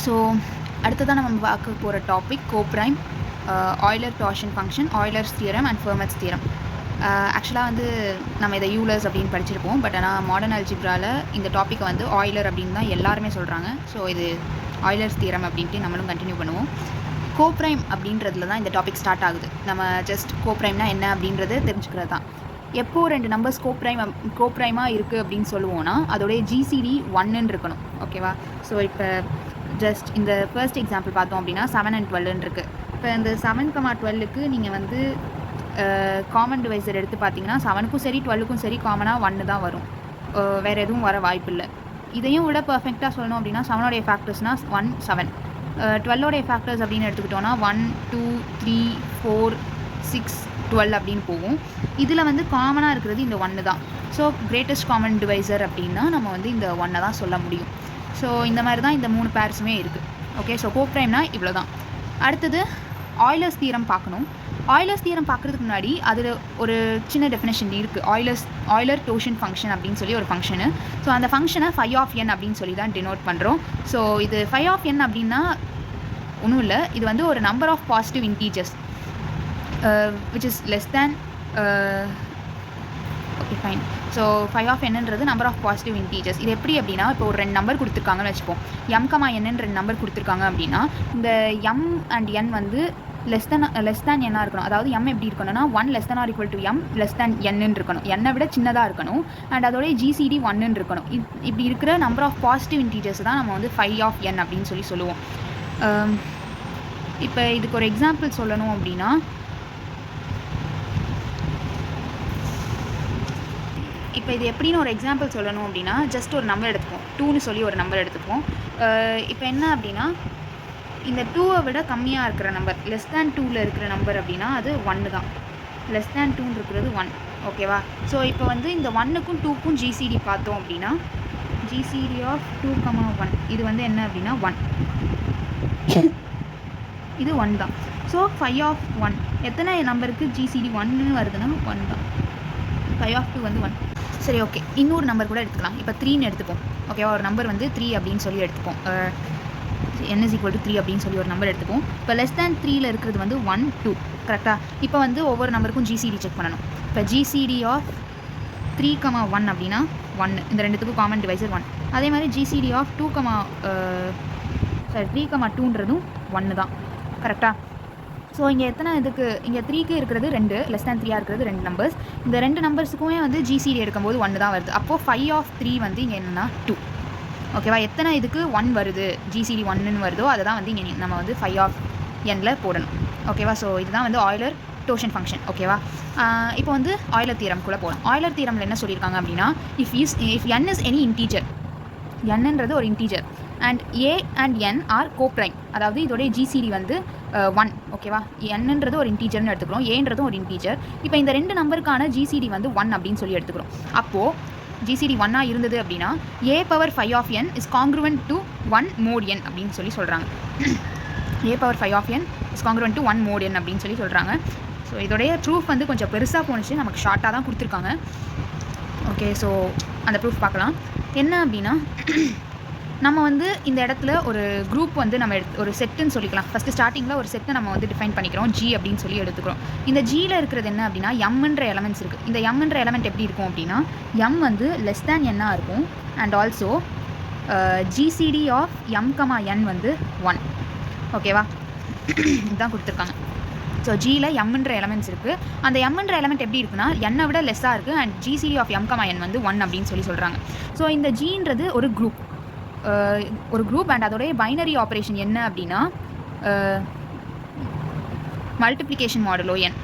So அடுத்ததான் நம்ம பார்க்க போகிற டாபிக் கோப்ரைம், ஆய்லர் டார்ஷன் function, Euler's theorem and Fermat's theorem. ஆக்சுவலாக வந்து நம்ம இதை யூலர்ஸ் அப்படின்னு படிச்சிருப்போம். பட் ஆனால் மாடர்ன் அல்ஜிப்ராவில் இந்த டாப்பிக்கை வந்து ஆய்லர் அப்படின்னு தான் எல்லாருமே சொல்கிறாங்க. ஸோ இது ஆய்லர்ஸ் தியரம் அப்படின்ட்டு நம்மளும் கண்டினியூ பண்ணுவோம். கோப்ரைம் அப்படின்றதுல தான் இந்த டாபிக் ஸ்டார்ட் ஆகுது. நம்ம ஜஸ்ட் கோப்ரைம்னா என்ன அப்படின்றது தெரிஞ்சுக்கிறது தான். எப்போ ரெண்டு நம்பர்ஸ் கோப்ரைமாக இருக்குது அப்படின்னு சொல்லுவோன்னா அதோடைய ஜிசிடி 1ன்னு இருக்கணும். ஓகேவா? ஸோ இப்போ ஜஸ்ட் இந்த ஃபர்ஸ்ட் எக்ஸாம்பிள் பார்த்தோம் அப்படின்னா 7 and 12 இருக்குது. இப்போ இந்த 7,12க்கு நீங்கள் வந்து காமன் டிவைசர் எடுத்து பார்த்தீங்கன்னா 7க்கும் சரி 12க்கும் சரி காமனாக 1 தான் வரும். வேறு எதுவும் வர வாய்ப்பு இல்லை. இதையும் விட பர்ஃபெக்டாக சொல்லணும் அப்படின்னா 7 ஃபேக்டர்ஸ்னால் 1 7, 12 ஃபேக்டர்ஸ் அப்படின்னு எடுத்துக்கிட்டோன்னா 1 2 3 4 6 12 அப்படின்னு போகும். இதில் வந்து காமனாக இருக்கிறது இந்த 1 தான். ஸோ கிரேட்டஸ்ட் காமன் டிவைசர் அப்படின்னா நம்ம வந்து இந்த 1 தான் சொல்ல முடியும். ஸோ இந்த மாதிரி தான் இந்த 3 பேர்ஸுமே இருக்குது. ஓகே, ஸோ கோப்ரைம்னா இவ்வளோ தான். அடுத்தது ஆய்லர்ஸ் தியரம் பார்க்கணும். ஆய்லர்ஸ் தியரம் பார்க்குறதுக்கு முன்னாடி அதில் ஒரு சின்ன டெஃபினேஷன் இருக்குது. ஆய்லர் டோர்ஷன் ஃபங்க்ஷன் அப்படின்னு சொல்லி ஒரு ஃபங்க்ஷனு. ஸோ அந்த ஃபங்க்ஷனை φ ஆஃப் n அப்படின்னு சொல்லி தான் டினோட் பண்ணுறோம். ஸோ இது φ ஆஃப் n அப்படின்னா ஒன்றும் இல்லை, இது வந்து ஒரு number of positive integers which is less than okay fine. So φ of என்னன்றது நம்பர் ஆஃப் பாசிட்டிவ் இன்டீஜர்ஸ். இது எப்படி அப்படின்னா இப்போ ஒரு 2 நம்பர் கொடுத்துருக்காங்கன்னு வச்சுப்போம். m, n 2 நம்பர் கொடுத்துருக்காங்க அப்படின்னா இந்த m and n வந்து லெஸ் தேன் n இருக்கணும். அதாவது m எப்படி இருக்கணும்னா 1 less than or equal to m less than n இருக்கணும். n விட சின்னதாக இருக்கணும். அண்ட் அதோடைய ஜிசிடி 1 இருக்கணும். இப்படி இருக்கிற நம்பர் ஆஃப் பாசிட்டிவ் இன்டீஜர்ஸ் தான் நம்ம வந்து φ ஆஃப் n அப்படின்னு சொல்லுவோம். இப்போ இதுக்கு ஒரு எக்ஸாம்பிள் சொல்லணும் அப்படின்னா இப்போ இது எப்படின்னு ஒரு எக்ஸாம்பிள் சொல்லணும் அப்படின்னா ஜஸ்ட் ஒரு நம்பர் எடுத்துப்போம். 2ன்னு சொல்லி ஒரு நம்பர் எடுத்துப்போம். இப்போ என்ன அப்படின்னா இந்த 2வை விட கம்மியாக இருக்கிற நம்பர் லெஸ் தேன் 2ல் இருக்கிற நம்பர் அப்படின்னா அது 1 தான். லெஸ் தேன் 2 இருக்கிறது 1. ஓகேவா? ஸோ இப்போ வந்து இந்த 1க்கும் 2க்கும் ஜிசிடி பார்த்தோம் அப்படின்னா ஜிசிடி ஆஃப் 2, 1 இது வந்து என்ன அப்படின்னா 1. இது 1 தான். ஸோ φ ஆஃப் 1 எத்தனை நம்பருக்கு ஜிசிடி 1ன்னு வருதுன்னா 1 தான். φ ஆஃப் 2 வந்து 1. சரி, ஓகே, இன்னொரு நம்பர் கூட எடுத்துக்கலாம். இப்போ 3ன்னு எடுத்துப்போம். ஓகேவா? ஒரு நம்பர் வந்து 3 அப்படின்னு சொல்லி எடுத்துப்போம். n = 3 அப்படின்னு சொல்லி ஒரு நம்பர் எடுத்துப்போம். இப்போ லெஸ் தேன் 3ல் இருக்கிறது வந்து 1 2. கரெக்டாக? இப்போ வந்து ஒவ்வொரு நம்பருக்கும் ஜிசிடி செக் பண்ணணும். இப்போ ஜிசிடி ஆஃப் 3, 1 அப்படின்னா 1. இந்த ரெண்டுத்துக்கும் காமன் டிவைசர் 1. அதே மாதிரி ஜிசிடி ஆஃப் 3, 2ன்றதும் 1 தான். கரெக்டாக? ஸோ இங்கே எத்தனை இதுக்கு இங்கே 3க்கு இருக்கிறது 2, லெஸ் தேன் 3 இருக்கிறது 2 நம்பர்ஸ். இந்த 2 நம்பர்ஸுக்குமே வந்து ஜிசிடி எடுக்கும்போது 1 தான் வருது. அப்போது φ ஆஃப் 3 வந்து இங்கே என்னென்னா 2. ஓகேவா? எத்தனை இதுக்கு 1 வருது, ஜிசிடி 1ன்னு வருதோ அதை தான் வந்து இங்கே நம்ம வந்து φ ஆஃப் nல போடணும். ஓகேவா? ஸோ இதுதான் வந்து ஆய்லர் டோர்ஷன் ஃபங்க்ஷன். ஓகேவா? இப்போ வந்து ஆய்லர் தியரம் கூட போகலாம். ஆய்லர் தியரமில் என்ன சொல்லியிருக்காங்க அப்படின்னா if n is any integer, nன்றது ஒரு integer and a and n are coprime, அதாவது இதோடைய ஜிசிடி வந்து 1. ஓகேவா? nன்றது ஒரு இன்டீஜர்னு எடுத்துக்கிறோம், ஏன்றதும் ஒரு இன்டீஜர். இப்போ இந்த 2 நம்பருக்கான ஜிசிடி வந்து 1 அப்படின்னு சொல்லி எடுத்துக்கிறோம். அப்போது ஜிசிடி 1 இருந்தது அப்படின்னா a power φ of n is congruent to 1 mod n அப்படின்னு சொல்லி சொல்கிறாங்க. a power φ of n is congruent to 1 mod n அப்படின்னு சொல்லி சொல்கிறாங்க. ஸோ இதோடைய ப்ரூஃப் வந்து கொஞ்சம் பெருசாக போணுச்சு, நமக்கு ஷார்ட்டாக தான் கொடுத்துருக்காங்க. ஓகே, ஸோ அந்த ப்ரூஃப் பார்க்கலாம். என்ன அப்படின்னா நம்ம வந்து இந்த இடத்துல ஒரு குரூப் வந்து நம்ம ஒரு செட்டுன்னு சொல்லிக்கலாம். ஃபஸ்ட்டு ஸ்டார்டிங்கில் ஒரு செட்டை நம்ம வந்து டிஃபைன் பண்ணிக்கிறோம், ஜி அப்படின்னு சொல்லி எடுத்துக்கிறோம். இந்த ஜியில் இருக்கிறது என்ன அப்படின்னா எம்ன்ற எலமெண்ட்ஸ் இருக்குது. இந்த எம்ன்ற எலமெண்ட் எப்படி இருக்கும் அப்படின்னா எம் வந்து லெஸ் தேன் n இருக்கும். And also GCD of m, n வந்து 1. ஓகேவா? இதுதான் கொடுத்துருக்காங்க. ஸோ ஜியில் எம்ன்ற எலமெண்ட்ஸ் இருக்குது. அந்த எம்ன்ற எலமெண்ட் எப்படி இருக்குன்னா n விட லெஸ்ஸாக இருக்குது and GCD of m, n வந்து 1 அப்படின்னு சொல்லி சொல்கிறாங்க. ஸோ இந்த ஜின்றது ஒரு குரூப் அண்ட் அதோடைய பைனரி ஆப்ரேஷன் என்ன அப்படின்னா மல்டிப்ளிகேஷன் மாடுலோ n.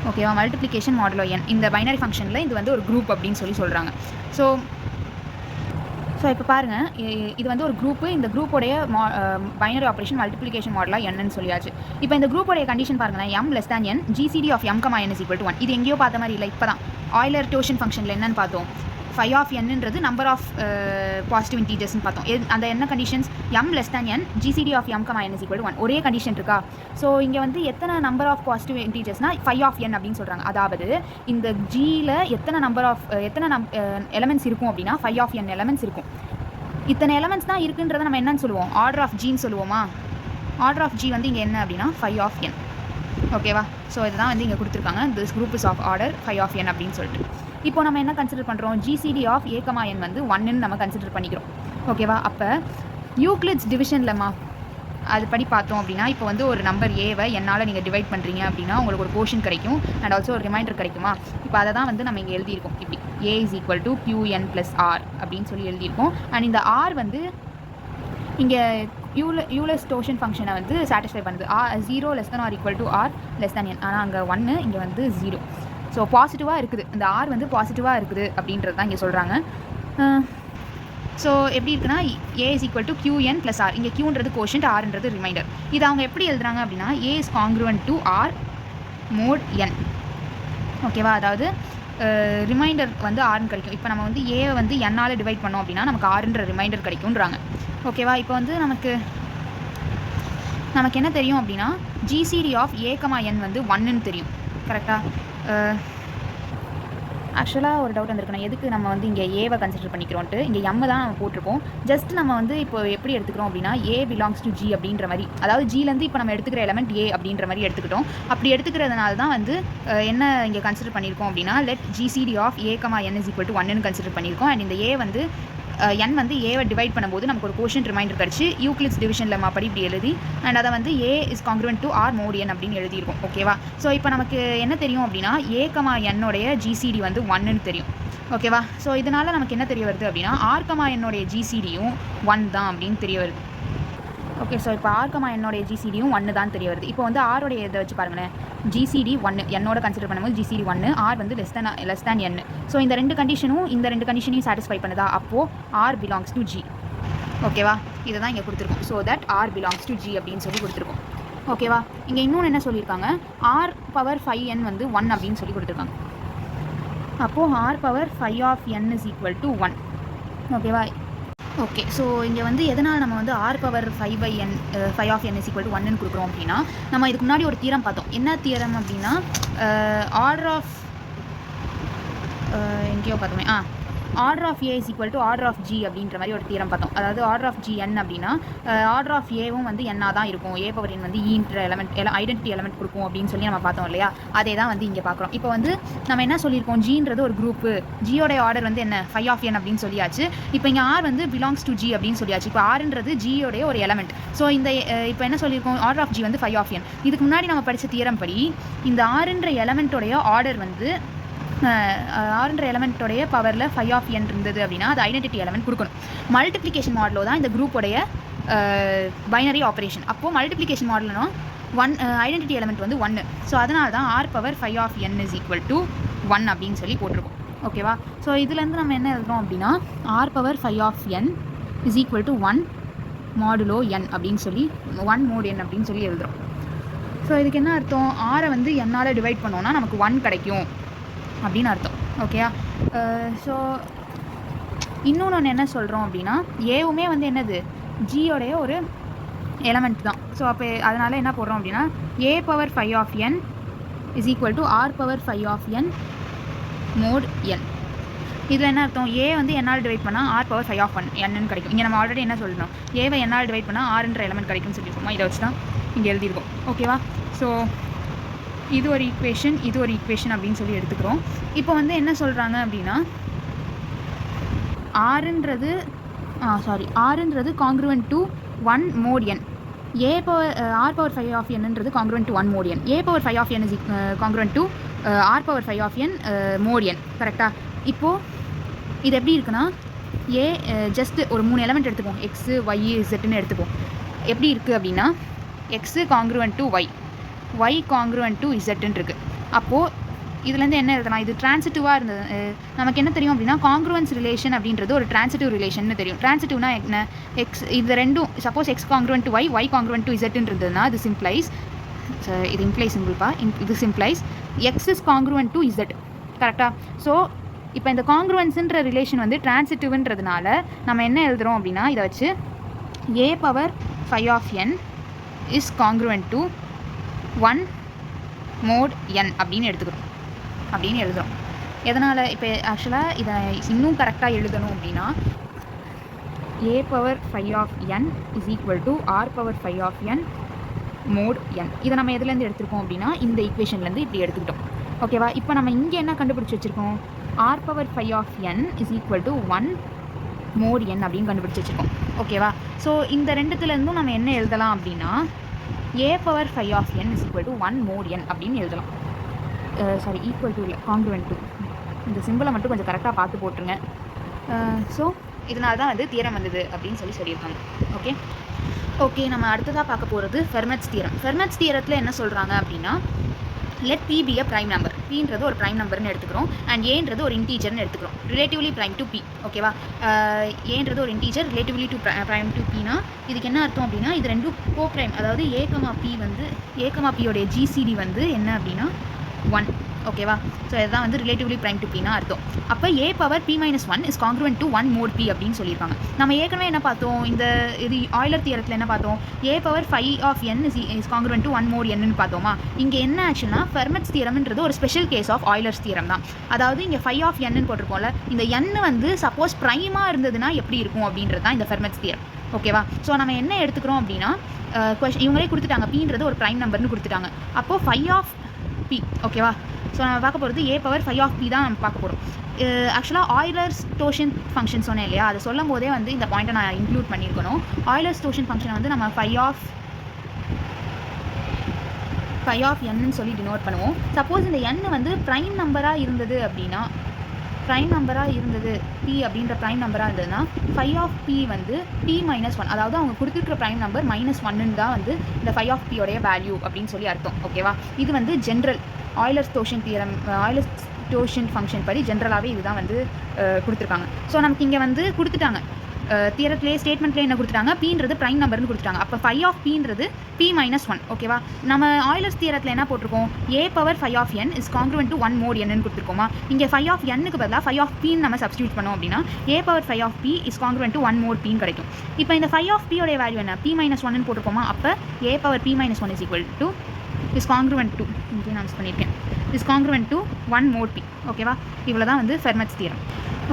ஓகேவா? மல்டிப்ளிகேஷன் மாடுலோ n இந்த பைனரி ஃபங்க்ஷனில் இது வந்து ஒரு குரூப் அப்படின்னு சொல்லி சொல்கிறாங்க. ஸோ இப்போ பாருங்கள், இது வந்து ஒரு குரூப்பு. இந்த குரூப்போடைய பைனரி ஆப்ரேஷன் மல்டிப்ளிகேஷன் மாடலாக என்னன்னு சொல்லியாச்சு. இப்போ இந்த குரூப்போடைய கண்டிஷன் பாருங்கள், m less than n, GCD of m, n is equal to 1. இது எங்கேயோ பார்த்த மாதிரி இல்லை, இப்போ தான் ஆய்லர் டோர்ஷன் ஃபங்க்ஷனில் என்னன்னு பார்த்தோம். φ ஆஃப் nன்றது நம்பர் ஆஃப் பாசிட்டிவ் இன்டீஜர்ஸ்னு பார்த்தோம். அந்த என்ன conditions? m less than n, GCD of m, n is equal to 1. ஒரே கண்டிஷன் இருக்கா? ஸோ இங்கே வந்து எத்தனை நம்பர் ஆஃப் பாசிட்டிவ் இன்டீஜர்ஸ்னால் φ ஆஃப் n அப்படின்னு சொல்கிறாங்க. அதாவது இந்த ஜியில் எத்தனை எலமெண்ட்ஸ் இருக்கும் அப்படின்னா φ ஆஃப் n எலமெண்ட்ஸ் இருக்கும். இத்தனை எலமெண்ட்ஸ் தான் இருக்குன்றதை நம்ம என்னன்னு சொல்லுவோம், ஆர்டர் ஆஃப் ஜின்னு சொல்லுவோமா. ஆர்டர் ஆஃப் ஜி வந்து இங்கே என்ன அப்படின்னா ஃபைவ் ஆஃப் என். ஓகேவா. ஸோ இதுதான் வந்து இங்கே கொடுத்துருக்காங்க, this group is of order five of N அப்படின்னு சொல்லிட்டு. இப்போ நம்ம என்ன கன்சிடர் பண்ணுறோம், GCD of A comma N வந்து 1ன்னு நம்ம கன்சிடர் பண்ணிக்கிறோம். ஓகேவா. அப்போ யூக்ளிட்ஸ் டிவிஷன்லமா அது படி பார்த்தோம் அப்படின்னா, இப்போ வந்து ஒரு நம்பர் ஏவை என்னால் நீங்கள் டிவைட் பண்ணுறீங்க அப்படின்னா உங்களுக்கு ஒரு கோஷன் கிடைக்கும் அண்ட் ஆல்சோ ஒரு ரிமைண்டர் கிடைக்குமா. இப்போ அதை தான் வந்து நம்ம இங்கே எழுதியிருக்கோம் இப்படி, A is equal to QN + R அப்படின்னு சொல்லி எழுதியிருக்கோம். அண்ட் இந்த ஆர் வந்து இங்கே யூலஸ் டோஷன் ஃபங்க்ஷனை வந்து சாட்டிஸ்ஃபை பண்ணுது. 0 less than or equal to R less than n. ஆனால் அங்கே 1, இங்கே வந்து 0. ஸோ பாசிட்டிவாக இருக்குது, இந்த ஆர் வந்து பாசிட்டிவாக இருக்குது அப்படின்றது தான் இங்கே சொல்கிறாங்க. ஸோ எப்படி இருக்குன்னா, A is equal to QN + R. இங்கே Qன்றது கோஷன்ட், ஆர்ன்றது ரிமைண்டர். இது அவங்க எப்படி எழுதுறாங்க அப்படின்னா, A is congruent to R mod n. ஓகேவா. அதாவது ரிமைண்டர் வந்து ஆர்னு கிடைக்கும். இப்போ நம்ம வந்து ஏவை வந்து என்னால் டிவைட் பண்ணோம் அப்படின்னா நமக்கு ஆறுன்ற ரிமைண்டர் கிடைக்கும்ன்றாங்க. ஓகேவா. இப்போ வந்து நமக்கு என்ன தெரியும் அப்படின்னா, GCD of A comma N வந்து 1ன்னு தெரியும். கரெக்டாக. ஆக்சுவலாக ஒரு டவுட் வந்திருக்குண்ணா, எதுக்கு நம்ம வந்து இங்கே ஏவை கன்சிடர் பண்ணிக்கிறோன்ட்டு. இங்கே எம் தான் நம்ம போட்டிருக்கோம். ஜஸ்ட் நம்ம வந்து இப்போ எப்படி எடுத்துக்கிறோம் அப்படின்னா, ஏ பிலாங்ஸ் டு ஜி அப்படின்ற மாதிரி, அதாவது ஜிலேருந்து இப்போ நம்ம எடுத்துக்கிற எலமெண்ட் ஏ அப்படின்ற மாதிரி எடுத்துக்கிட்டோம். அப்படி எடுத்துக்கிறதுனால தான் வந்து என்ன இங்கே கன்சிடர் பண்ணியிருக்கோம் அப்படின்னா, let GCD of A comma N is equal to 1ன்னு கன்சிடர் பண்ணியிருக்கோம். அண்ட் இந்த ஏ வந்து n வந்து ஏவை டிவைட் பண்ணும்போது நமக்கு ஒரு கோஷன் ரிமைண்டர் கிடச்சி யூக்ளிட்ஸ் டிவிஷனில் படி இப்படி எழுதி அண்ட் அதை வந்து A is congruent to R mod n அப்படின்னு எழுதியிருக்கோம். ஓகேவா. ஸோ இப்போ நமக்கு என்ன தெரியும் அப்படின்னா, ஏ கமா என்னோடைய ஜிசிடி வந்து 1ன்னு தெரியும். ஓகேவா. ஸோ இதனால் நமக்கு என்ன தெரிய வருது அப்படின்னா, ஆர் கமா என்னோடைய ஜிசிடியும் 1 தான் அப்படின்னு தெரிய வருது. ஓகே. ஸோ இப்போ ஆர் கமா என்னோடைய ஜிசிடியும் 1 தான் தெரிய வருது. இப்போ வந்து ஆரோடைய இதை வச்சு பாருங்களேன், ஜிசிடி 1 என்னோட கன்சிடர் பண்ணும்போது ஜிசிடி 1, ஆர் வந்து லெஸ் தேன் n. ஸோ இந்த ரெண்டு கண்டிஷனையும் சாட்டிஸ்ஃபை பண்ணுதா, அப்போது ஆர் பிலாங்ஸ் டு ஜி. ஓகேவா. இதை தான் இங்கே கொடுத்துருக்கோம். So that R belongs to G அப்படின்னு சொல்லி கொடுத்துருக்கோம். ஓகேவா. இங்கே இன்னொன்று என்ன சொல்லியிருக்காங்க, ஆர் பவர் 5n வந்து 1 அப்படின்னு சொல்லி கொடுத்துருக்காங்க. அப்போது R power 5 of n is equal to 1. ஓகேவா. ஓகே. ஸோ இங்கே வந்து எதனால் நம்ம வந்து R power 5 of n is equal to 1ன்னு கொடுக்குறோம் அப்படின்னா, நம்ம இதுக்கு முன்னாடி ஒரு தியரம் பார்த்தோம். என்ன தியரம் அப்படின்னா, ஆர்டர் ஆஃப் எங்கேயோ பார்த்தோமே, order of A is equal to order of G அப்படின்ற மாதிரி ஒரு தியரம் பார்த்தோம். அதாவது ஆர்டர் ஆஃப் ஜி n அப்படின்னா ஆர்டர் ஆஃப் ஏவும் வந்து n தான் இருக்கும். ஏ பவர் n வந்து ஈன்ற எலமெண்ட் ஐடென்டிட்டி எலமெண்ட் கொடுக்கும் அப்படின்னு சொல்லி நம்ம பார்த்தோம் இல்லையா. அதே தான் வந்து இங்கே பார்க்குறோம். இப்போ வந்து நம்ம என்ன சொல்லியிருக்கோம், ஜின்றது ஒரு குரூப்பு, ஜியோடைய ஆர்டர் வந்து என்ன 5 ஆஃப் n அப்படின்னு சொல்லியாச்சு. இப்போ இங்கே ஆர் வந்து பிலாங்ஸ் டு ஜி அப்படின்னு சொல்லியாச்சு. இப்போ ஆர்ன்றது ஜியோடைய ஒரு எலமெண்ட். ஸோ இந்த இப்போ என்ன சொல்லியிருக்கோம், ஆர்டர் ஆஃப் ஜி வந்து 5 ஆஃப் n. இதுக்கு முன்னாடி நம்ம படித்த தியரம் படி இந்த ஆர்ன்ற எலமெண்ட்டோடைய ஆர்டர் வந்து ஆர்ன்ற எலமெண்ட்டோடைய பவரில் 5 ஆஃப் n இருந்தது அப்படின்னா அது ஐடென்டிட்டி எலமெண்ட் கொடுக்கணும். மல்டிப்ளிகேஷன் மாடலோ தான் இந்த குரூப்போடைய பைனரி ஆப்ரேஷன். அப்போது மல்டிப்ளிகேஷன் மாடல்னா ஐடென்டிட்டி எலமெண்ட் வந்து 1. ஸோ அதனால தான் R power 5 of n is equal to 1 அப்படின்னு சொல்லி போட்டிருக்கோம். ஓகேவா. ஸோ இதுலேருந்து நம்ம என்ன எழுதுறோம் அப்படின்னா, R power 5 of n is equal to 1 modulo n அப்படின்னு சொல்லி 1 mod n அப்படின்னு சொல்லி எழுதுகிறோம். ஸோ இதுக்கு என்ன அர்த்தம், ஆரை வந்து என்னால் டிவைட் பண்ணோன்னா நமக்கு 1 கிடைக்கும் அப்படின்னு அர்த்தம். ஓகேயா. ஸோ இன்னொன்று என்ன சொல்கிறோம் அப்படின்னா, ஏவுமே வந்து என்னது ஜியோடைய ஒரு எலமெண்ட் தான். ஸோ அப்போ அதனால் என்ன போடுறோம் அப்படின்னா, A power 5 of n is equal to R power 5 of n mod n. இதில் என்ன அர்த்தம், ஏ வந்து என்னால் டிவைட் பண்ணால் ஆர் பவர் 5 ஆஃப் n கிடைக்கும். இங்கே நம்ம ஆல்ரெடி என்ன சொல்லணும், ஏவை என்னால் டிவைட் பண்ணால் ஆர்ன்ற எலமெண்ட் கிடைக்கும்னு சொல்லியிருக்கோமா. இதை வச்சு தான் இங்கே எழுதியிருக்கோம். ஓகேவா. ஸோ இது ஒரு ஈக்குவேஷன், இது ஒரு ஈக்குவேஷன் அப்படின்னு சொல்லி எடுத்துக்கிறோம். இப்போ வந்து என்ன சொல்கிறாங்க அப்படின்னா, ஆர்ன்றது congruent to 1 mod n. A power R power 5 of nன்றது congruent to 1 mod n. A power 5 of n is congruent to R power 5 of n mod n. கரெக்டாக. இப்போது இது எப்படி இருக்குன்னா, ஏ ஜஸ்ட் ஒரு 3 எலமெண்ட் எடுத்துப்போம், எக்ஸு ஒய் இசட்டுன்னு எடுத்துப்போம். எப்படி இருக்குது அப்படின்னா, X congruent to Y congruent to இசட்டுன்னு இருக்குது. அப்போது இதுலேருந்து என்ன எழுதலாம், இது ட்ரான்சிட்டிவாக இருந்தது. நமக்கு என்ன தெரியும் அப்படின்னா, காங்க்ருவன்ஸ் ரிலேஷன் அப்படின்றது ஒரு ட்ரான்சிட்டிவ் ரிலேஷன் தெரியும். ட்ரான்சிட்டிவ்னா என்ன, எக்ஸ் இது ரெண்டும் suppose X congruent to Y congruent to இசட்டுன்னு இருந்ததுன்னா இது சிம்ப்ளைஸ், இது இம்ப்ளைஸ் சிம்பிள்ப்பா, இது implies X is congruent to Z. கரெக்டாக. ஸோ இப்போ இந்த காங்க்ருவன்ஸுன்ற ரிலேஷன் வந்து ட்ரான்சிட்டிவ்ன்றதுனால நம்ம என்ன எழுதுகிறோம் அப்படின்னா, இதை வச்சு A power 5 of n is congruent to 1 mod n அப்படின்னு எழுதுகிறோம். எதனால் இப்போ ஆக்சுவலாக இதை இன்னும் கரெக்டாக எழுதணும் அப்படின்னா, a power 5 of n is equal to r power 5 of n mod n. இதை நம்ம எதுலேருந்து எடுத்திருக்கோம் அப்படின்னா இந்த ஈக்குவேஷன்லேருந்து இப்படி எடுத்துக்கிட்டோம். ஓகேவா? இப்போ நம்ம இங்கே என்ன கண்டுபிடிச்சி வச்சுருக்கோம்? r power 5 of n is equal to 1 mod n அப்படின்னு கண்டுபிடிச்சி வச்சுருக்கோம். ஓகேவா? ஸோ இந்த ரெண்டுத்துலேருந்தும் நம்ம என்ன எழுதலாம் அப்படின்னா a power 5 of n is equal to 1 mod n அப்படின்னு எழுதலாம். சாரி, ஈக்குவல் டு இல்லை, காங்க்ருவென்ட் டு. இந்த சிம்பிளை மட்டும் கொஞ்சம் கரெக்டாக பார்த்து போட்டுருங்க. ஸோ இதனால தான் வந்து தியரம் வந்தது அப்படின்னு சொல்லியிருக்காங்க. ஓகே, நம்ம அடுத்ததாக பார்க்க போகிறது ஃபெர்மட்ஸ் தியரம். ஃபெர்மட்ஸ் தியரத்தில் என்ன சொல்கிறாங்க அப்படின்னா, let p be a prime number. pன்றது ஒரு prime numberனு எடுத்துக்கிறோம் அண்ட் ஏன்றது ஒரு இன்டீஜர்னு எடுத்துக்கிறோம். Relatively prime to p. ஓகேவா? ஏன்றது ஒரு integer, relatively to prime to pனா இதுக்கு என்ன அர்த்தம் அப்படின்னா, இது ரெண்டும் கோ ப்ரைம். அதாவது a, p வந்து a, p உடைய GCD வந்து என்ன அப்படின்னா 1. ஓகேவா? ஸோ இதுதான் வந்து ரிலேட்டிவ்லி prime to pனா அர்த்தம். அப்போ a பவர் p minus 1 இஸ் காங்க்ருவென்ட் டு 1 மோட் p அப்படின்னு சொல்லியிருக்காங்க. நம்ம ஏற்கனவே என்ன பார்த்தோம்? இது ஆய்லர் தியரத்தில் என்ன பார்த்தோம்? a power 5 of n is congruent to 1 mod n பார்த்தோமா? இங்கே என்ன ஆச்சுன்னா ஃபெர்மட்ஸ் தியரம்ன்றது ஒரு special case of Euler's theorem தான். அதாவது இங்கே 5 ஆஃப் n போட்டிருக்கோம்ல, இந்த n வந்து சப்போஸ் ப்ரைமாக இருந்ததுன்னா எப்படி இருக்கும் அப்படின்றது தான் இந்த ஃபெர்மட்ஸ் தியரம். ஓகேவா? ஸோ நம்ம என்ன எடுத்துக்கிறோம் அப்படின்னா, இவங்களே கொடுத்துட்டாங்க, pன்றது ஒரு ப்ரைம் நம்பர்னு கொடுத்துட்டாங்க. அப்போது 5 ஆஃப் p. ஓகேவா? ஸோ நம்ம பார்க்க போகிறது a பவர் 5 ஆஃப் p தான் நம்ம பார்க்க போகிறோம். ஆக்சுவலாக ஆய்லர்ஸ் டோஷன் ஃபங்க்ஷன் சொன்னேன் இல்லையா, அதை சொல்லும் போதே வந்து இந்த பாயிண்ட்டை நான் இன்க்ளூட் பண்ணியிருக்கணும். ஆய்லர்ஸ் டோஷன் ஃபங்க்ஷனை வந்து நம்ம 5 ஆஃப் n சொல்லி டினோட் பண்ணுவோம். சப்போஸ் இந்த n வந்து ப்ரைம் நம்பராக இருந்தது அப்படின்னா, p அப்படின்ற ப்ரைம் நம்பராக இருந்ததுன்னா 5 ஆஃப் p வந்து p மைனஸ் 1, அதாவது அவங்க கொடுத்துருக்கிற ப்ரைம் நம்பர் -1 தான் வந்து இந்த 5 ஆஃப் p உடைய வேல்யூ அப்படின்னு சொல்லி அர்த்தம். ஓகேவா? இது வந்து ஜென்ரல் ஆய்லர்ஸ் டோஷன் தியரம், ஆய்லர்ஸ் டோஷன் ஃபங்க்ஷன் படி ஜென்ரலாகவே இதுதான் வந்து கொடுத்துருக்காங்க. ஸோ நமக்கு இங்கே வந்து கொடுத்துட்டாங்க தியரத்துலேயே, ஸ்டேட்மெண்ட்லேயே என்ன கொடுத்துட்டாங்க? pன்றது ப்ரைம் நம்பர்னு கொடுத்துட்டாங்க. அப்போ 5 ஆஃப் pன்றது p minus 1. ஓகேவா? நம்ம ஆய்லர்ஸ் தியரத்தில் என்ன போட்டிருக்கோம்? a power 5 of n is congruent to 1 mod n கொடுத்துருக்கோமா? இங்கே 5 ஆஃப் nக்கு பதிலாக 5 ஆஃப் p நம்ம சப்ஸ்டியூட் பண்ணோம் அப்படின்னா a power 5 of p is congruent to 1 mod p கிடைக்கும். இப்போ இந்த 5 ஆஃப் p உடைய வேல்யூ என்ன? p minus 1 போட்டிருக்கோமா? அப்போ a power p minus 1 is equal to is congruent to, இங்கே நான் மிஸ் பண்ணியிருக்கேன், is congruent to 1 mod p. ஓகேவா? இவ்வளோ தான் வந்து ஃபெர்மட்ஸ் தியரம்.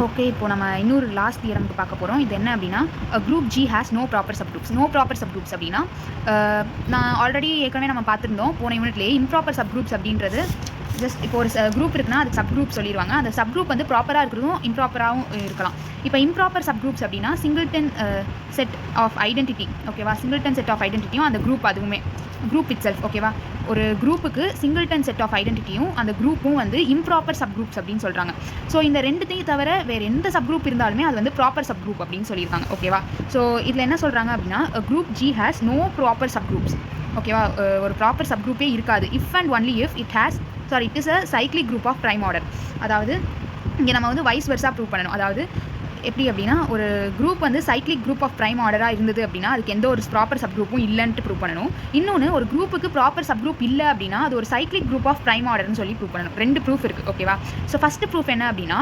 ஓகே, இப்போ நம்ம இன்னொரு லாஸ்ட் தியரம்க்கு பார்க்க போகிறோம். இது என்ன அப்படின்னா, group G has no proper subgroups. No proper subgroups அப்படின்னா, நான் ஆல்ரெடி ஏற்கனவே நம்ம பார்த்துருந்தோம் போன யூனிட்லேயே. இம்ப்ராப்பர் சப்குரூப்ஸ் அப்படின்றது ஜஸ்ட் இப்போ ஒரு குரூப் இருக்குன்னா அது சப்குரூப் சொல்லிடுவாங்க. அந்த சப்குரூப் வந்து ப்ராப்பராக இருக்கிறதும் இம்ப்ராப்பராகவும் இருக்கலாம். இப்போ இம்ப்ராப்பர் சப்குரூப்ஸ் அப்படின்னா சிங்கிள்டன் செட் ஆஃப் ஐடென்டிட்டி. ஓகேவா? சிங்கிள்டன் செட் ஆஃப் ஐடென்டிட்டியும் அந்த குரூப், அதுவுமே குரூப் இட் செல்ஃப். ஓகேவா? ஒரு குரூப்புக்கு சிங்கிள்டன் செட் ஆஃப் ஐடென்டிட்டியும் அந்த குரூப்பும் வந்து இம்ப்ராப்பர் சப்குரூப்ஸ் அப்படின்னு சொல்கிறாங்க. ஸோ இந்த ரெண்டுத்தையும் தவிர வேறு எந்த சப்குரூப் இருந்தாலுமே அது வந்து ப்ராப்பர் சப்குரூப் அப்படின்னு சொல்லியிருக்காங்க. ஓகேவா? ஸோ இதில் என்ன சொல்கிறாங்க அப்படின்னா, group G has no proper subgroups. ஓகேவா? ஒரு ப்ராப்பர் சப்குரூப்பே இருக்காது. If and only if it is a cyclic group of prime order. அதாவது இங்கே நம்ம வந்து வைஸ் வெர்ஸா ப்ரூவ் பண்ணணும். அதாவது எப்படி அப்படின்னா, ஒரு குரூப் வந்து சைக்ளிக் குரூப் ஆஃப் ப்ரைம் ஆர்டராக இருந்தது அப்படின்னா அதுக்கு எந்த ஒரு ப்ராப்பர் சப்குரூப்பும் இல்லைன்ட்டு ப்ரூவ் பண்ணணும். இன்னொன்று, ஒரு குரூப்புக்கு ப்ராப்பர் சப்குரூப் இல்லை அப்படின்னா அது ஒரு சைக்ளிக் குரூப் ஆஃப் ப்ரைம் ஆர்டர்னு சொல்லி ப்ரூவ் பண்ணணும். 2 ப்ரூஃப் இருக்குது. ஓகேவா? ஸோ ஃபஸ்ட்டு ப்ரூஃப் என்ன அப்படின்னா,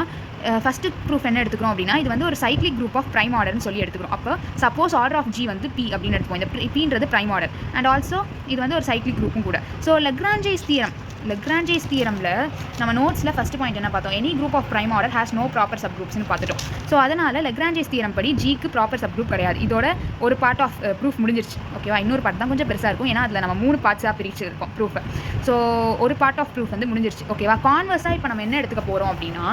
என்ன எடுத்துக்கிறோம் அப்படின்னா, இது வந்து ஒரு சைக்ளிக் குரூப் ஆஃப் ப்ரைம் ஆர்டர்னு சொல்லி எடுத்துக்கிறோம். அப்போ சப்போஸ் ஆர்டர் ஆஃப் G வந்து p அப்படின்னு எடுத்துப்போம். இந்த pன்றது ப்ரைம் ஆர்டர் அண்ட் ஆல்சோ இது வந்து ஒரு சைக்ளிக் குரூப்பும் கூட. ஸோ லெக்ரான்ஜேஸ் தியரமில் நம்ம நோட்ஸில் ஃபஸ்ட் பாயிண்ட் என்ன பார்த்தோம்? Any group of prime order has no proper சப்குரூப்ஸ்னு பார்த்துட்டோம். ஸோ அதனால் லெக்ரான்ஜேஸ் தியரம் படி Gக்கு ப்ராப்பர் சப்குரூப் கிடையாது. இதோட ஒரு பார்ட் ஆஃப் ப்ரூஃப் முடிஞ்சிருச்சு. ஓகேவா? இன்னொரு பார்ட் தான் கொஞ்சம் பெருசாக இருக்கும், ஏன்னா அதில் நம்ம 3 பார்ட்ஸாக பிரிச்சிருக்கோம் ப்ரூஃபை. ஸோ ஒரு பார்ட் ஆஃப் ப்ரூஃப் வந்து முடிஞ்சிருச்சு. ஓகேவா? கான்வர்ஸாக இப்போ நம்ம என்ன எடுத்துக்க போகிறோம் அப்படின்னா,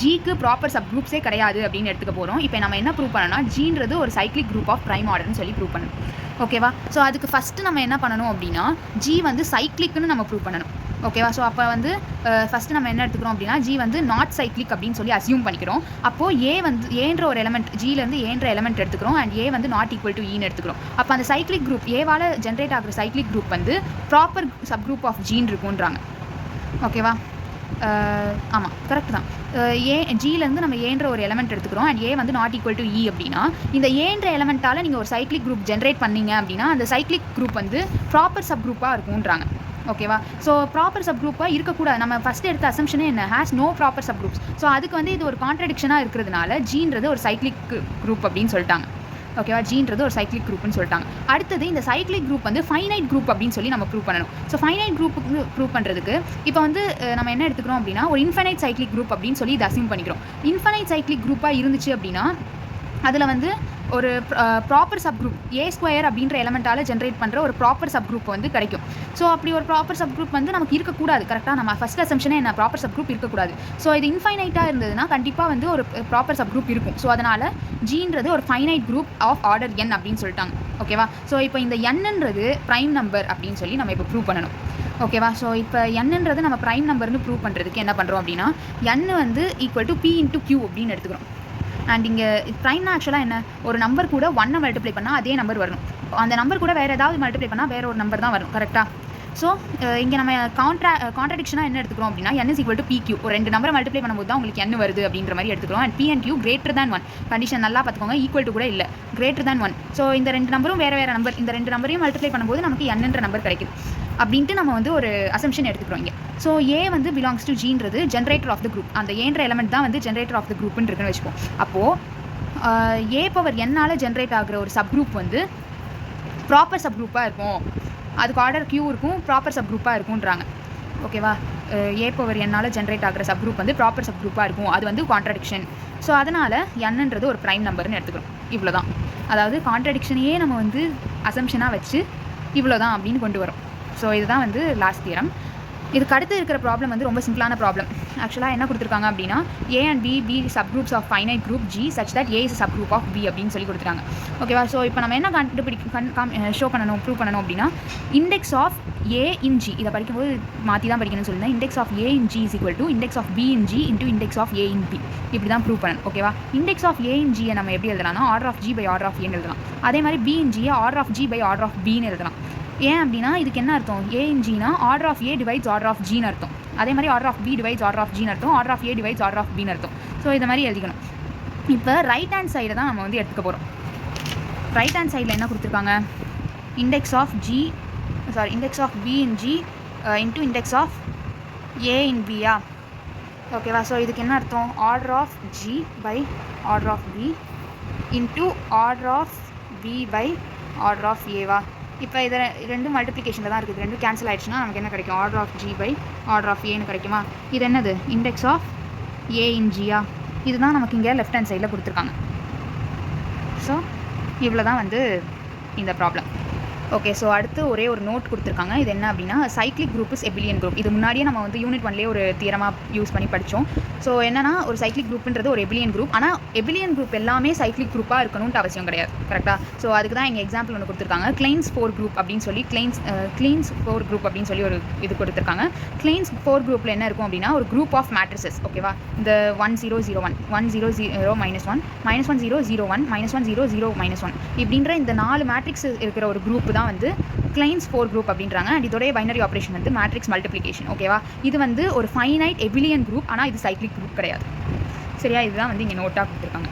Gக்கு ப்ராப்பர் சப்குரூப்ஸே கிடையாது அப்படின்னு எடுத்துக்க போகிறோம். இப்போ நம்ம என்ன ப்ரூவ் பண்ணணும்னா, Gன்றது ஒரு சைக்ளிக் குரூப் ஆஃப் ப்ரைம் ஆர்டர்னு சொல்லி ப்ரூவ் பண்ணணும். ஓகேவா? ஸோ அதுக்கு ஃபஸ்ட்டு நம்ம என்ன பண்ணணும் அப்படின்னா, G வந்து சைக்ளிக்னு நம்ம ப்ரூவ் பண்ணணும். ஓகேவா? ஸோ அப்போ வந்து ஃபஸ்ட்டு நம்ம என்ன எடுத்துக்கிறோம் அப்படின்னா, G வந்து நாட் சைக்ளிக் அப்படின்னு சொல்லி அசியூம் பண்ணிக்கிறோம். அப்போது A வந்து ஏன்ற ஒரு எலமெண்ட், Gலேருந்து ஏன்ற எலமெண்ட் எடுத்துக்கிறோம் அண்ட் A வந்து நாட் ஈக்குவல் டு ஈன்னு எடுத்துக்கிறோம். அப்போ அந்த சைக்ளிக் குரூப் ஏவால் ஜென்ரேட் ஆகிற சைக்ளிக் குரூப் வந்து ப்ராப்பர் சப்குரூப் ஆஃப் Gன்னு இருக்குன்றாங்க. ஓகேவா? ஆமாம், கரெக்ட் தான். Gலேருந்து நம்ம ஏன்ற ஒரு எலமெண்ட் எடுத்துக்கிறோம் அண்ட் A வந்து நாட் ஈக்குவல் டு E அப்படின்னா, இந்த ஏன்ற எலமெண்ட்டால் நீங்கள் ஒரு சைக்ளிக் குரூப் ஜென்ரேட் பண்ணீங்க அப்படின்னா அந்த சைக்ளிக் குரூப் வந்து ப்ராப்பர் சப்குரூப்பாக இருக்குன்றாங்க. ஓகேவா? ஸோ ப்ராப்பர் சப்குரூப்பாக இருக்கக்கூடாது. நம்ம ஃபஸ்ட்டு எடுத்த அசம்ஷனே என்ன? Has no proper subgroups. So அதுக்கு வந்து இது ஒரு கான்ட்ரடிக்ஷனாக இருக்கிறதுனால Gன்றது ஒரு சைக்ளிக் குரூப் அப்படின்னு சொல்லிட்டாங்க. ஓகேவா, ஜீன்றது ஒரு சைக்ளிக் குரூப்னு சொல்லிட்டாங்க. அடுத்தது இந்த சைக்ளிக் குரூப் வந்து ஃபைனைட் குரூப் அப்படின்னு சொல்லி நம்ம ப்ரூவ் பண்ணணும். ஸோ ஃபைனைட் குரூப்புக்கு ப்ரூவ் பண்ணுறதுக்கு இப்போ வந்து நம்ம என்ன எடுத்துக்கிறோம் அப்படின்னா, ஒரு இன்ஃபைனைட் சைக்ளிக் குரூப் அப்படின்னு சொல்லி இதை அசியூம் பண்ணிக்கிறோம். இன்ஃபைனைட் சைக்ளிக் குரூப்பாக இருந்துச்சு அப்படின்னா அதில் வந்து ஒரு ப்ராப்பர் சப் குரூப் A² அப்படின்ற எலமெண்ட்டால் ஜென்ரேட் பண்ணுற ஒரு ப்ராப்பர் சப் குரூப் வந்து கிடைக்கும். ஸோ அப்படி ஒரு ப்ராப்பர் சப் குரூப் வந்து நமக்கு இருக்கக்கூடாது. கரெக்டாக நம்ம ஃபஸ்ட் அசம்ஷனே என்ன, ப்ராப்பர் சப் குரூப் இருக்கக்கூடாது. ஸோ இது இன்ஃபைனைட்டாக இருந்ததுன்னா கண்டிப்பாக வந்து ஒரு ப்ராப்பர் சப் குரூப் இருக்கும். ஸோ அதனால் ஜீன்றது ஒரு finite group of order n அப்படின்னு சொல்லிட்டாங்க. ஓகேவா, ஸோ இப்போ இந்த n-ன்றது ப்ரைம் நம்பர் அப்படின்னு சொல்லி நம்ம இப்போ ப்ரூவ் பண்ணணும். ஓகேவா, ஸோ இப்போ n-ன்றது நம்ம ப்ரைம் நம்பர்னு ப்ரூவ் பண்ணுறதுக்கு என்ன பண்ணுறோம் அப்படின்னா, n வந்து equal to P into Q அப்படின்னு எடுத்துக்கிறோம். அண்ட் இங்கே ப்ரைம்னா ஆக்சுவலாக என்ன, ஒரு நம்பர் கூட 1 மல்டிப்ளை பண்ணால் அதே நம்பர் வரணும். அந்த நம்பர் கூட வேறு ஏதாவது மல்டிப்ளை பண்ணால் வேறு ஒரு நம்பர் தான் வரும். கரெக்டாக. ஸோ இங்கே நம்ம கான்ட்ராடிக்ஷனாக என்ன எடுத்துக்கிறோம் அப்படின்னா, n is equal to PQ. ஒரு 2 நம்பரை மல்டிப்ளை பண்ணும்போது தான் உங்களுக்கு n வருது அப்படின்ற மாதிரி எடுத்துக்கிறோம். And P and Q greater than 1 condition நல்லா பார்த்துக்கோங்க, ஈக்குவல் டு கூட இல்லை, greater than 1. ஸோ இந்த 2 நம்பரும் வேறு வேறு நம்பர், இந்த 2 நம்பரையும் மல்டிப்ளை பண்ணும்போது நமக்கு n-ன்ற நம்பர் கிடைக்குது அப்படின்ட்டு நம்ம வந்து ஒரு அசம்ஷன் எடுத்துக்கிறோம் இங்கே. ஸோ A வந்து பிலாங்ஸ் டு ஜீன்றது ஜென்ரேட்டர் ஆஃப் த குரூப். அந்த ஏன்ற எலமெண்ட் தான் வந்து ஜென்ரேட்டர் ஆஃப் த குரூப்னு இருக்குன்னு வச்சுப்போம். அப்போது A∧n ஜென்ரேட் ஆகிற ஒரு சப் குரூப் வந்து ப்ராப்பர் சப் குரூப்பாக இருக்கும். அதுக்கு ஆர்டர் Q இருக்கும், ப்ராப்பர் சப் குரூப்பாக இருக்குன்றாங்க. ஓகேவா, A∧n ஜென்ரேட் ஆகிற சப் குரூப் வந்து ப்ராப்பர் சப் குரூப்பாக இருக்கும். அது வந்து கான்ட்ராடிக்ஷன். ஸோ அதனால் n-ன்றது ஒரு ப்ரைம் நம்பர்னு எடுத்துக்கிறோம். இவ்வளோ தான். அதாவது கான்ட்ராடிக்ஷனையே நம்ம வந்து அசம்ஷனாக வச்சு இவ்வளோ தான் அப்படின்னு கொண்டு வரோம். ஸோ இதுதான் வந்து லாஸ்ட் தியரம். இதுக்கு அடுத்து இருக்கிற ப்ராப்ளம் வந்து ரொம்ப சிம்பிளான ப்ராப்ளம். ஆக்சுவலாக என்ன கொடுத்துருக்காங்க அப்படின்னா, A and B sub groups of finite group G such that A is a sub group of B அப்படின்னு சொல்லி கொடுத்துருக்காங்க. ஓகேவா, ஸோ இப்போ நம்ம என்ன ஷோ பண்ணணும், ப்ரூவ் பண்ணணும் அப்படின்னா, index of A in G, இதை படிக்கும்போது மாற்றி தான் படிக்கணும்னு சொல்லியிருந்தேன். Index of A in G is equal to index of B in G into index of A in B. இப்படி தான் ப்ரூவ் பண்ணணும். ஓகேவா, index of A in G நம்ம எப்படி எழுதலாம்னா, order of G by order of Aன்னு எழுதலாம். அதே மாதிரி B in G order of G by order of Bன்னு எழுதலாம். ஏன் அப்படின்னா இதுக்கு என்ன அர்த்தம், A in Gனா order of A divides order of Gன்னு அர்த்தம். அதே மாதிரி order of B divides order of Gன்னு அர்த்தம், order of A divides order of Bன்னு அர்த்தம். ஸோ இதை மாதிரி எழுதிக்கணும். இப்போ ரைட் ஹேண்ட் சைடை தான் நம்ம வந்து எடுத்துக்க போகிறோம். ரைட் ஹேண்ட் சைடில் என்ன கொடுத்துருக்காங்க, index of B in G into index of A in B. ஓகேவா, ஸோ இதுக்கு என்ன அர்த்தம், order of G by order of B into order of B by order of ஏவா. இப்போ இதை ரெண்டும் மல்டிப்ளிகேஷனில் தான் இருக்குது. ரெண்டும் கேன்சல் ஆகிடுச்சுன்னா நமக்கு என்ன கிடைக்கும், order of G by order of ஏன்னு கிடைக்குமா. இது என்னது, index of A in G. இதுதான் நமக்கு இங்கே லெஃப்ட் ஹேண்ட் சைடில் கொடுத்துருக்காங்க. ஸோ இவ்வளோ தான் வந்து இந்த ப்ராப்ளம். ஓகே, ஸோ அடுத்து ஒரே ஒரு நோட் கொடுத்துருக்காங்க. இது என்ன அப்படின்னா, சைக்ளிக் குரூப் இஸ் எபிலியன் குரூப். இது முன்னாடியே நம்ம வந்து யூனிட் 1லேயே ஒரு தியரமாக யூஸ் பண்ணி படித்தோம். ஸோ என்னன்னா, ஒரு சைக்ளிக் குரூப்ன்றது ஒரு எபிலியன் குரூப். ஆனால் எபிலியன் குரூப் எல்லாமே சைக்ளிக் குரூப்பாக இருக்கணும்னு அவசியம் கிடையாது. கரெக்டாக. ஸோ அதுக்கு தான் எங்கள் எக்ஸாம்பிள் ஒன்று கொடுத்துருக்காங்க, கிளைன்ஸ் 4 குரூப் அப்படின்னு சொல்லி, கிளைன்ஸ் 4 குரூப் அப்படின்னு சொல்லி ஒரு இது கொடுத்துருக்காங்க. கிளைன்ஸ் 4 குரூப்பில் என்ன இருக்கும் அப்படின்னா, ஒரு குரூப் ஆஃப் மேட்ரிசஸ். ஓகேவா, இந்த 1 0 0 1 1 0 0 -1 -1 0 0 1 -1 0 0 -1 இப்படின்ற இந்த 4 மேட்ரிக்ஸ் இருக்கிற ஒரு குரூப் தான் வந்து கிளைன்ஸ் 4 குரூப் அப்படின்றாங்க. அண்ட் இதோடைய பைனரி ஆப்ரேஷன் வந்து மேட்ரிக்ஸ் மல்டிப்ளிகேஷன். ஓகேவா, இது வந்து ஒரு ஃபைனைட் எபிலியன் குரூப், ஆனால் இது சைக்ளிக் குரூப் கிடையாது. சரியா, இதுதான் வந்து இங்கே நோட்டாக கொடுத்துருக்காங்க.